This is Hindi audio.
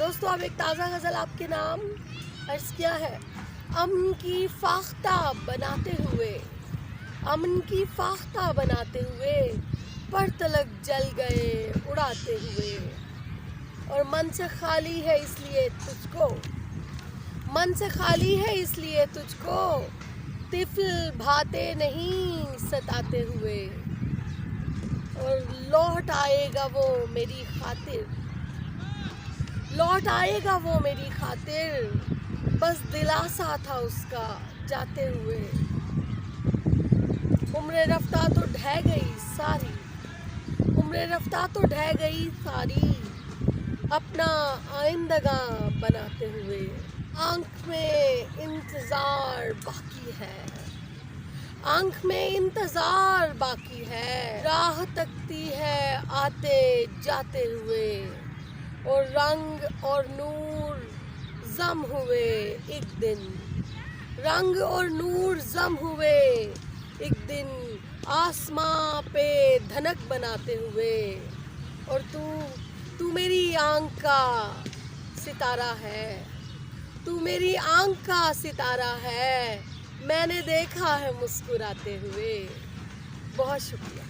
दोस्तों, अब एक ताज़ा गज़ल आपके नाम अर्ज़ किया है। अमन की फाख्ता बनाते हुए, अमन की फाख्ता बनाते हुए, पर तलक जल गए उड़ाते हुए। और मन से खाली है इसलिए तुझको, मन से खाली है इसलिए तुझको, तिफ़ल भाते नहीं सताते हुए। और लौट आएगा वो मेरी खातिर, लौट आएगा वो मेरी खातिर, बस दिलासा था उसका जाते हुए। उम्र रफ्ता तो ढह गई सारी, उम्र रफ्ता तो ढह गई सारी, अपना आइंदगा बनाते हुए। आंख में इंतजार बाकी है, आंख में इंतजार बाकी है, राह तकती है आते जाते हुए। और रंग और नूर जम हुए एक दिन, रंग और नूर जम हुए एक दिन, आसमां पे धनक बनाते हुए। और तू मेरी आंख का सितारा है, तू मेरी आंख का सितारा है, मैंने देखा है मुस्कुराते हुए। बहुत शुक्रिया।